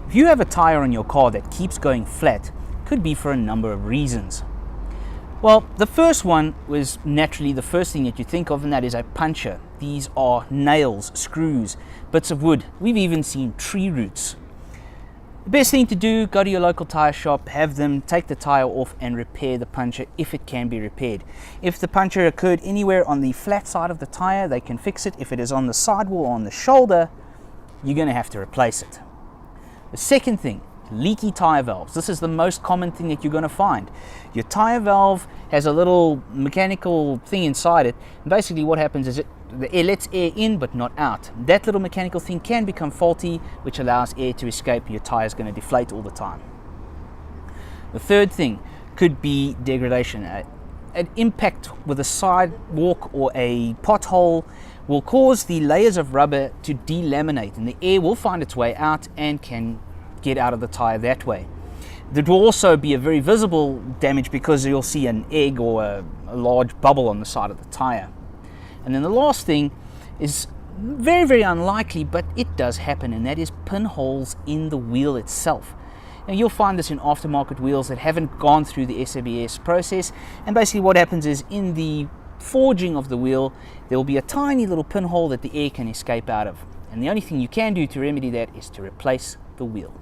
If you have a tire on your car that keeps going flat, it could be for a number of reasons. Well, the first one was naturally the first thing that you think of, and that is a puncture. These are nails, screws, bits of wood. We've even seen tree roots. The best thing to do, go to your local tire shop, have them take the tire off and repair the puncture if it can be repaired. If the puncture occurred anywhere on the flat side of the tire, they can fix it. If it is on the sidewall or on the shoulder, you're going to have to replace it. The second thing, leaky tire valves. This is the most common thing that you're going to find. Your tire valve has a little mechanical thing inside it, and basically what happens is the air lets air in but not out. That little mechanical thing can become faulty, which allows air to escape. Your tire is going to deflate all the time. The third thing could be degradation. An impact with a sidewalk or a pothole will cause the layers of rubber to delaminate, and the air will find its way out and can get out of the tire that way. There will also be a very visible damage because you'll see an egg or a large bubble on the side of the tire. And then the last thing is very, very unlikely, but it does happen, and that is pinholes in the wheel itself. Now you'll find this in aftermarket wheels that haven't gone through the SABS process, and basically what happens is in the forging of the wheel there will be a tiny little pinhole that the air can escape out of, and the only thing you can do to remedy that is to replace the wheel.